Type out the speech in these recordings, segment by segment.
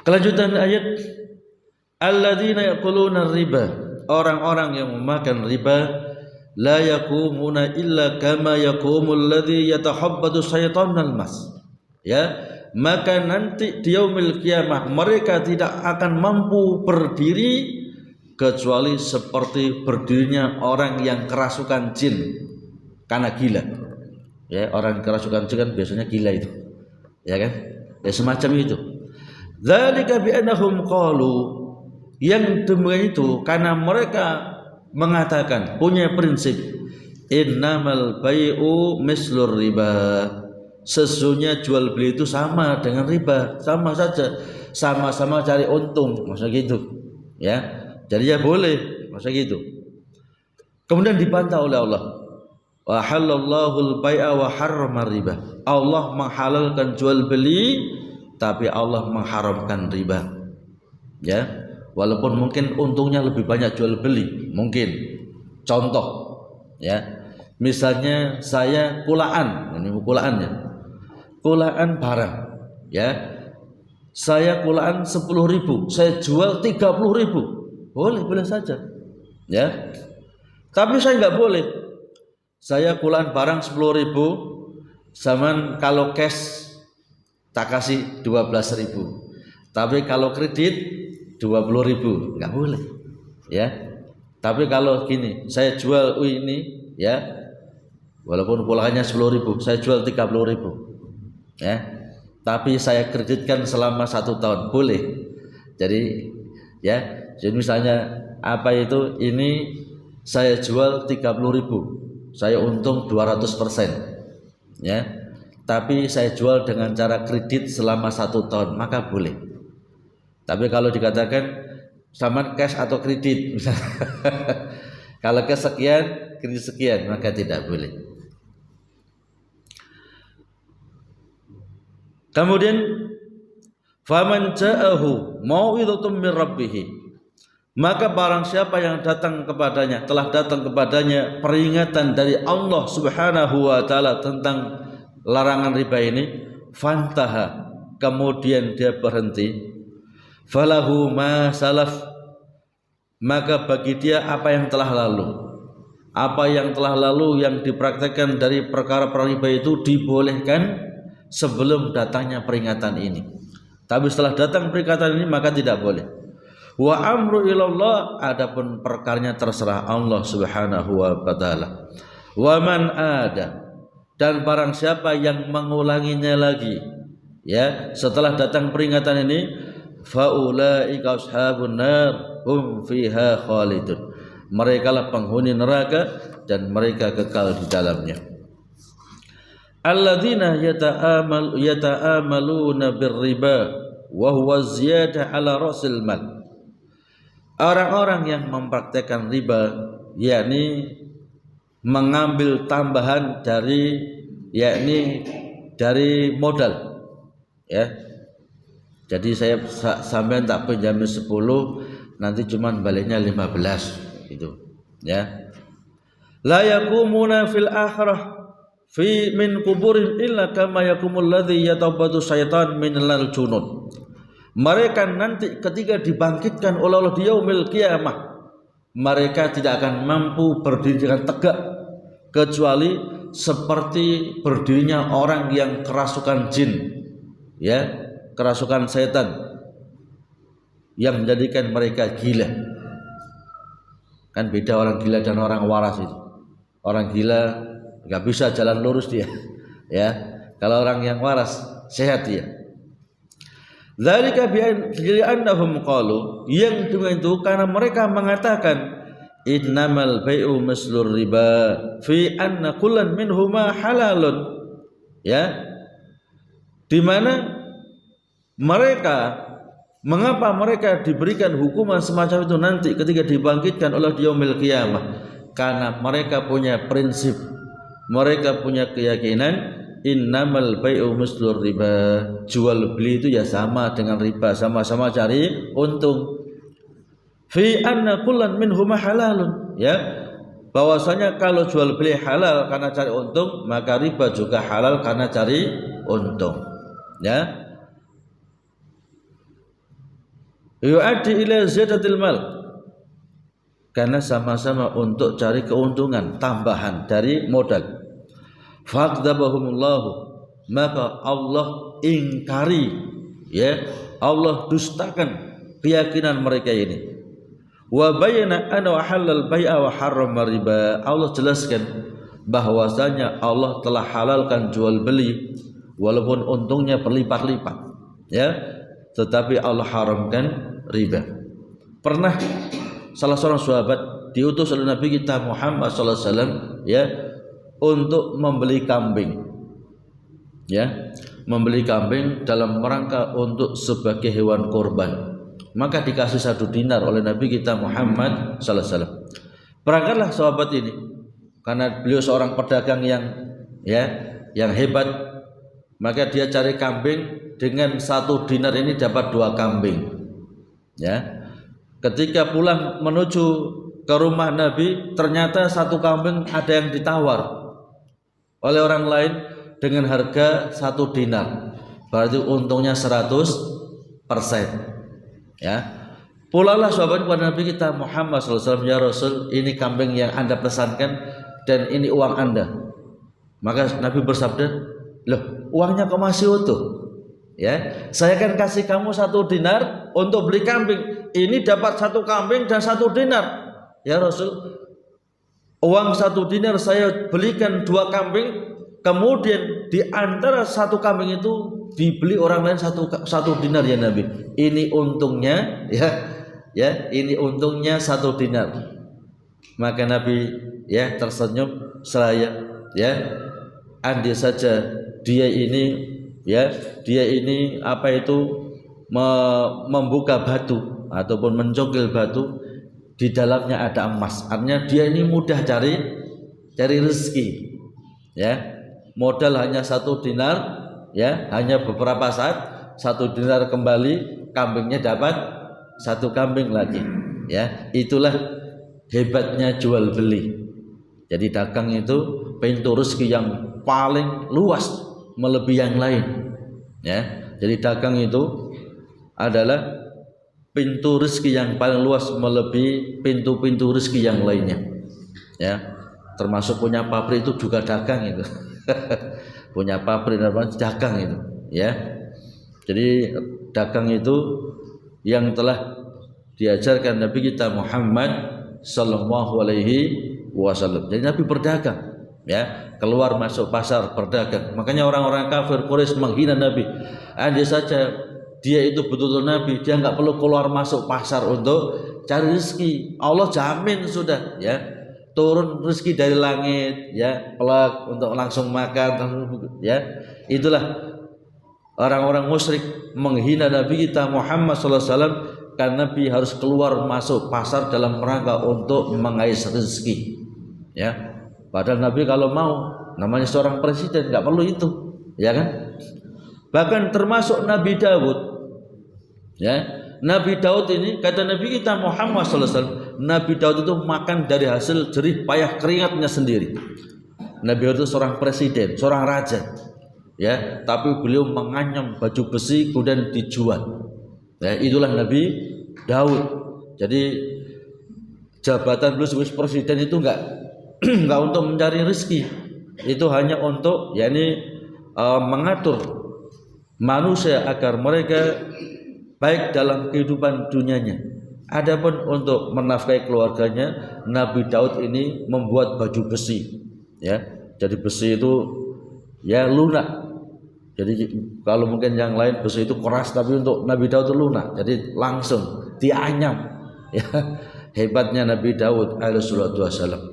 Kelanjutan ayat, alladzina yaquluna riba, orang-orang yang memakan riba, la yaqumuna illa kama yaqumul ladzi yatahabbatu syaitanul mas. Ya, maka nanti di yaumil kiamah mereka tidak akan mampu berdiri kecuali seperti berdirinya orang yang kerasukan jin karena gila. Ya, orang kerasukan jin kan biasanya gila itu. Ya kan? Ya semacam itu. Dzalika bi annahum qalu, yang demikian itu karena mereka mengatakan, punya prinsip, innamal bai'u mislur riba, sesungguhnya jual beli itu sama dengan riba, sama saja, sama-sama cari untung, maksudnya gitu ya. Jadi ya boleh, maksudnya gitu. Kemudian dibantah oleh Allah, wa halallahu al-bai'a wa harrama riba, Allah menghalalkan jual beli tapi Allah mengharamkan riba. Ya, walaupun mungkin untungnya lebih banyak jual beli, mungkin. Contoh, ya, misalnya saya kulaan, ini kulaannya, kulaan barang, ya, saya kulaan 10.000, saya jual 30.000, boleh saja, ya. Tapi saya nggak boleh, saya kulaan barang 10.000, zaman kalau cash tak kasih 12.000, tapi kalau kredit 20.000, nggak boleh, ya. Tapi kalau gini, saya jual ini, ya, walaupun pulangnya 10.000, saya jual 30.000, ya, tapi saya kreditkan selama 1 tahun, boleh. Jadi, ya, jadi misalnya apa itu, ini saya jual 30.000, saya untung 200%, ya. Tapi saya jual dengan cara kredit selama 1 tahun, maka boleh. Tapi kalau dikatakan sama cash atau kredit, kalau cash sekian, kredit sekian, maka tidak boleh. Kemudian, faman ja'ahu mau'idhatun min rabbih, maka barang siapa yang datang kepadanya, telah datang kepadanya peringatan dari Allah Subhanahu wa taala tentang larangan riba ini, fantaha, kemudian dia berhenti, falahu ma salaf, maka bagi dia apa yang telah lalu. Apa yang telah lalu yang dipraktekkan dari perkara riba itu dibolehkan sebelum datangnya peringatan ini. Tapi setelah datang peringatan ini maka tidak boleh. Wa amru ilallah, adapun perkaranya terserah Allah Subhanahu wa taala. Wa man ada, dan barang siapa yang mengulanginya lagi, ya, setelah datang peringatan ini, faulaika ashabun nar hum fiha khalidun, mereka lah penghuni neraka dan mereka kekal di dalamnya. Alladzina yata'amaluna birriba wa huwa ziyadah ala rasil mal, orang-orang yang mempraktekkan riba, yakni mengambil tambahan dari, yakni dari modal, ya. Jadi saya sampai tak pinjamin 10, nanti cuman baliknya 15, gitu, ya. La yaqumuna fil akhirah fi min kuburin illa kama yakumul ladzi yatabbatu syaitan minal junun. Mereka nanti ketika dibangkitkan oleh Allah di yaumil qiyamah, mereka tidak akan mampu berdiri dengan tegak kecuali seperti berdirinya orang yang kerasukan jin, ya, kerasukan setan yang menjadikan mereka gila. Kan beda orang gila dan orang waras itu. Orang gila nggak bisa jalan lurus dia, ya. Kalau orang yang waras sehat dia. Dzalika bi annahum qalu, yang dengan itu karena mereka mengatakan, innamal bai'u mislur riba fi anna kullan minhuma halalun, ya, di mana mereka, mengapa mereka diberikan hukuman semacam itu nanti ketika dibangkitkan oleh yaumil qiyamah, karena mereka punya prinsip, mereka punya keyakinan, innamal bai'u mislur riba, jual beli itu ya sama dengan riba, sama-sama cari untung. Fi anna kullan minhuma halalun, ya, bahwasanya kalau jual beli halal karena cari untung, maka riba juga halal karena cari untung, ya. yu'addi ila ziyadatil mal, karena sama-sama untuk cari keuntungan tambahan dari modal. Faqdabahumullahu, maka Allah ingkari, ya, Allah dustakan keyakinan mereka ini. Wa bayyana anna halal bai'a wa harrama riba, Allah jelaskan bahwasanya Allah telah halalkan jual beli walaupun untungnya berlipat-lipat, ya, tetapi Allah haramkan riba. Pernah salah seorang sahabat diutus oleh Nabi kita Muhammad sallallahu alaihi wasallam, ya, untuk membeli kambing, ya, membeli kambing dalam rangka untuk sebagai hewan korban. Maka dikasih 1 dinar oleh Nabi kita Muhammad sallallahu alaihi wasallam. Berangkatlah sahabat ini, karena beliau seorang pedagang yang hebat, maka dia cari kambing dengan 1 dinar ini dapat 2 kambing, ya. Ketika pulang menuju ke rumah Nabi, ternyata 1 kambing ada yang ditawar oleh orang lain dengan harga 1 dinar, berarti untungnya 100%, ya. Pulanglah sahabat kepada Nabi kita Muhammad SAW, ya Rasul, ini kambing yang Anda pesankan dan ini uang Anda. Maka Nabi bersabda, loh, uangnya kok masih utuh, ya, saya kan kasih kamu 1 dinar untuk beli kambing, ini dapat 1 kambing dan 1 dinar, ya Rasul. Uang 1 dinar saya belikan 2 kambing, kemudian di antara 1 kambing itu dibeli orang lain 1 dinar, ya Nabi. Ini untungnya, ya, ini untungnya 1 dinar. Maka Nabi, ya, tersenyum seraya, ya, andai saja dia ini, ya, dia ini membuka batu ataupun mencongkel batu, di dalamnya ada emas, artinya dia ini mudah cari rezeki, ya. Modal hanya 1 dinar, ya, hanya beberapa saat 1 dinar kembali, kambingnya dapat 1 kambing lagi, ya. Itulah hebatnya jual beli. Jadi dagang itu pintu rezeki yang paling luas melebihi yang lain, ya. Jadi dagang itu adalah pintu rezeki yang paling luas melebihi pintu-pintu rezeki yang lainnya, ya. Termasuk punya pabrik itu juga dagang itu. Punya pabrik dagang itu, ya. Jadi dagang itu yang telah diajarkan Nabi kita Muhammad sallallahu alaihi wasallam. Jadi Nabi berdagang, ya, keluar masuk pasar berdagang. Makanya orang-orang kafir Quraisy menghina Nabi. Andai saja dia itu betul-betul Nabi, dia nggak perlu keluar masuk pasar untuk cari rezeki, Allah jamin sudah, ya, turun rezeki dari langit, ya, pelak untuk langsung makan, ya. Itulah orang-orang musyrik menghina Nabi kita Muhammad SAW, karena Nabi harus keluar masuk pasar dalam rangka untuk mengais rezeki, ya. Padahal Nabi kalau mau, namanya seorang presiden, nggak perlu itu, ya kan. Bahkan termasuk Nabi Daud, ya, Nabi Daud ini, kata Nabi kita Muhammad SAW, Nabi Daud itu makan dari hasil jerih payah keringatnya sendiri. Nabi Daud itu seorang presiden, seorang raja, ya, tapi beliau menganyam baju besi kemudian dijual, ya. Itulah Nabi Daud. Jadi jabatan beliau sebagai presiden itu enggak untuk mencari rezeki, itu hanya untuk, yakni mengatur manusia agar mereka baik dalam kehidupan dunianya. Adapun untuk menafkahi keluarganya, Nabi Daud ini membuat baju besi, ya. Jadi besi itu, ya, lunak. Jadi kalau mungkin yang lain besi itu keras, tapi untuk Nabi Daud itu lunak, jadi langsung dianyam, ya. Hebatnya Nabi Daud alaihi wassalam.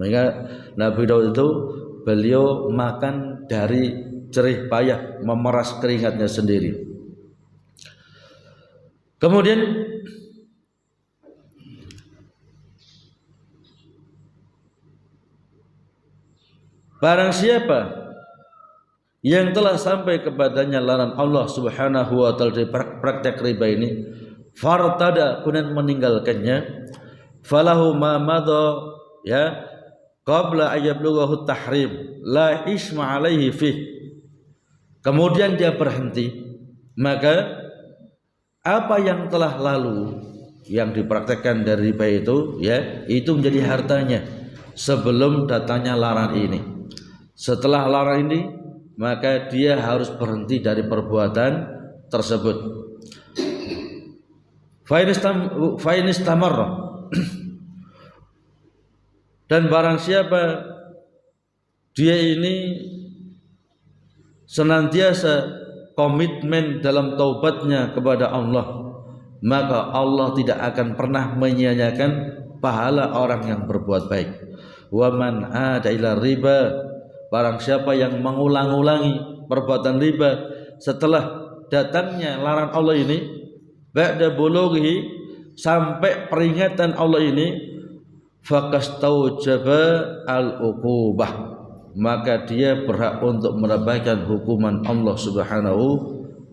Maka Nabi Daud itu beliau makan dari jerih payah, memeras keringatnya sendiri. Kemudian barang siapa yang telah sampai kepadanya larangan Allah Subhanahu wa taala dari praktek riba ini, fartada, kemudian meninggalkannya, falahu ma madha, ya, qabla ayablughahu tahrim la isma alaihi fih, kemudian dia berhenti, maka apa yang telah lalu yang dipraktekkan dari riba itu, ya, itu menjadi hartanya sebelum datangnya larangan ini. Setelah larangan ini, maka dia harus berhenti dari perbuatan tersebut. Fa in istamarra dan barang siapa dia ini senantiasa komitmen dalam taubatnya kepada Allah, maka Allah tidak akan pernah menyia-nyiakan pahala orang yang berbuat baik. Wa man ada ila riba, barang siapa yang mengulang-ulangi perbuatan riba setelah datangnya larangan Allah ini, ba'da bulughi, sampai peringatan Allah ini, faqastaujaba al-uqubah, maka dia berhak untuk mendapatkan hukuman Allah Subhanahu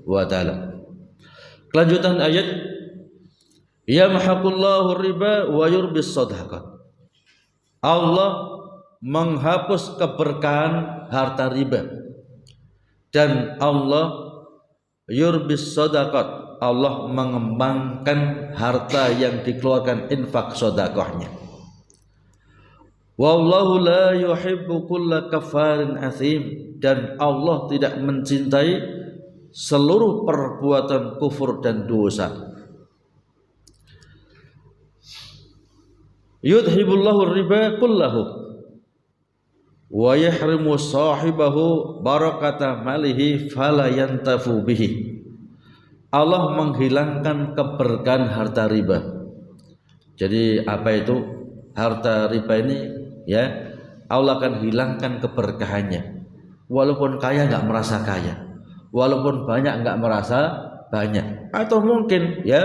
wa taala. Kelanjutan ayat, yamhaqullahu riba wa yurbis shadaqah. Allah menghapus keberkahan harta riba dan Allah yurbis shadaqat, Allah mengembangkan harta yang dikeluarkan infak sedekahnya. Wallahu la yuhibbu kulla kafarin athim, dan Allah tidak mencintai seluruh perbuatan kufur dan dosa. Yudhibullahu riba kullahu wa yahrimu sahibahu barakata malihi fala yantafu bihi. Allah menghilangkan keberkahan harta riba. Jadi apa itu harta riba ini? Ya, Allah akan hilangkan keberkahannya. Walaupun kaya nggak merasa kaya, walaupun banyak nggak merasa banyak, atau mungkin ya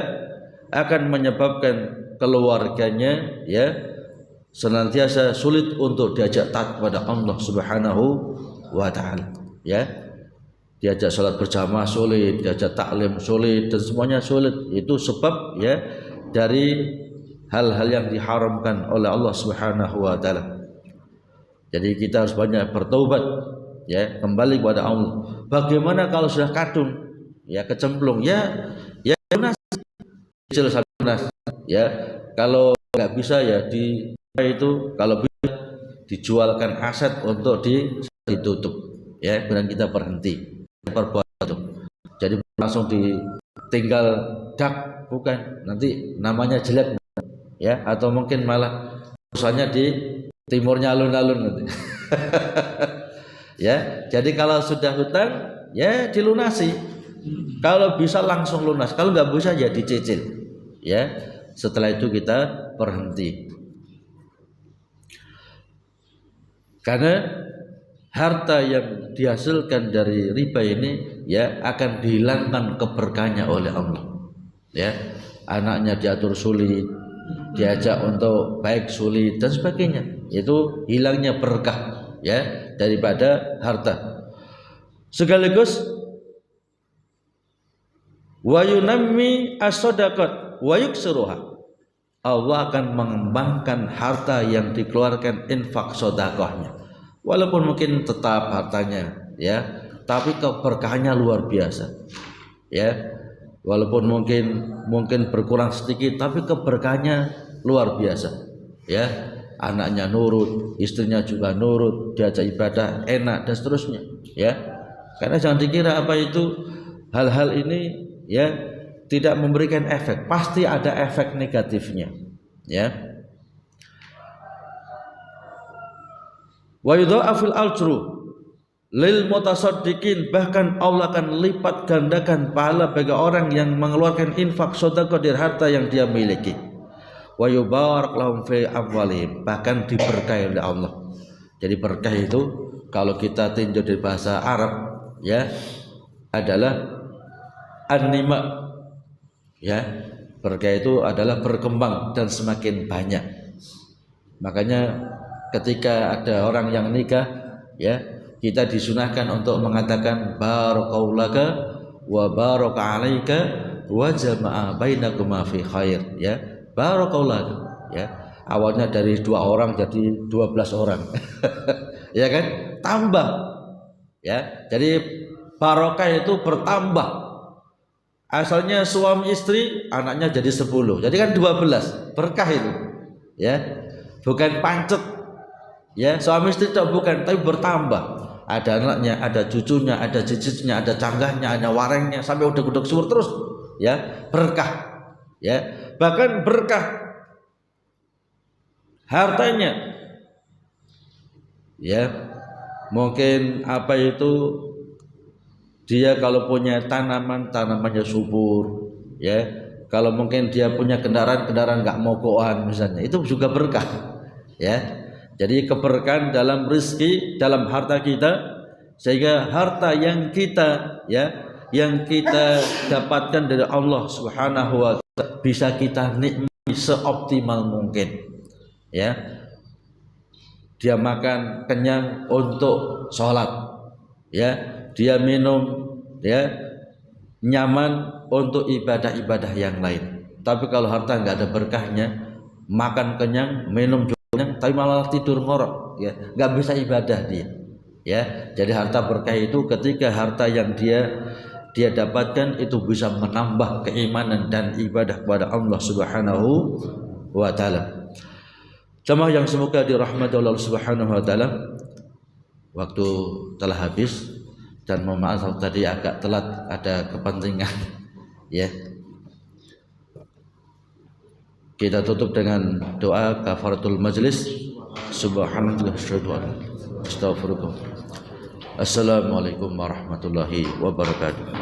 akan menyebabkan keluarganya ya senantiasa sulit untuk diajak taat kepada Allah Subhanahu wa taala. Ya, diajak salat berjamaah sulit, diajak taklim sulit, dan semuanya sulit. Itu sebab ya dari hal-hal yang diharamkan oleh Allah Subhanahu wa taala. Jadi kita harus banyak bertaubat, ya, kembali kepada Allah. Bagaimana kalau sudah kadung, ya, kecemplung, ya lunas, lunas, ya. Kalau nggak bisa ya itu kalau bisa dijualkan aset untuk ditutup, ya, kemudian kita berhenti perbuatan. Jadi langsung ditinggal dak, bukan, nanti namanya jelek, ya, atau mungkin malah usahanya di timurnya alun-alun nanti. Ya, jadi kalau sudah hutang ya dilunasi. Kalau bisa langsung lunas, kalau nggak bisa ya dicicil. Ya, setelah itu kita berhenti. Karena harta yang dihasilkan dari riba ini ya akan dihilangkan keberkahannya oleh Allah. Ya, anaknya diatur sulit, diajak untuk baik sulit dan sebagainya. Itu hilangnya berkah ya daripada harta. Sekaligus wa yunammi as-sadaqat wa yuksiruha, Allah akan mengembangkan harta yang dikeluarkan infak sedekahnya. Walaupun mungkin tetap hartanya ya, tapi keberkahannya luar biasa. Ya, walaupun mungkin berkurang sedikit, tapi keberkahannya luar biasa. Ya, anaknya nurut, istrinya juga nurut, diajak ibadah enak dan seterusnya. Ya, karena jangan dikira apa itu hal-hal ini ya tidak memberikan efek, pasti ada efek negatifnya. Ya. Wa yudha'aful ajru lil mutasaddiqin, bahkan Allah akan lipat gandakan pahala bagi orang yang mengeluarkan infak sedekah dari harta yang dia miliki. Wa yubarak lahum fi amwalihim, bahkan diberkahi oleh Allah. Jadi berkah itu kalau kita tinjau dari bahasa Arab ya adalah an-nima. Ya, berkah itu adalah berkembang dan semakin banyak. Makanya ketika ada orang yang nikah ya, kita disunahkan untuk mengatakan barakallahu laka wa baraka alaika wa jama'a bainakuma fi khair. Ya, barakallahu, ya, awalnya dari 2 orang jadi 12 orang. Ya kan, tambah ya, jadi barokah itu bertambah, Asalnya suami istri, anaknya jadi 10. Jadi kan 12. Berkah itu. Ya. Bukan pancet. Ya, suami istri itu bukan, tapi bertambah. Ada anaknya, ada cucunya, ada cicitnya, ada canggahnya, ada warengnya, sampai udah subur terus. Ya, berkah. Ya, bahkan berkah hartanya. Ya, mungkin apa itu, dia kalau punya tanamannya subur. Ya, kalau mungkin dia punya kendaraan nggak mogokan misalnya, itu juga berkah. Ya, jadi keberkahan dalam rezeki, dalam harta kita, sehingga harta yang kita dapatkan dari Allah Subhanahu wa taala bisa kita nikmati seoptimal mungkin. Ya, dia makan kenyang untuk sholat, ya, dia minum, ya, nyaman untuk ibadah-ibadah yang lain. Tapi kalau harta nggak ada berkahnya, makan kenyang, minum kenyang, tapi malah tidur ngorok, ya, nggak bisa ibadah dia. Ya, jadi harta berkah itu ketika harta yang dia dapatkan itu bisa menambah keimanan dan ibadah kepada Allah Subhanahu wa taala. Jemaah yang semoga dirahmati Allah Subhanahu wa taala, waktu telah habis dan mohon maaf tadi agak telat, ada kepentingan. Ya. Kita tutup dengan doa kafaratul majlis. Subhanallah, astaghfirullah. Assalamualaikum warahmatullahi wabarakatuh.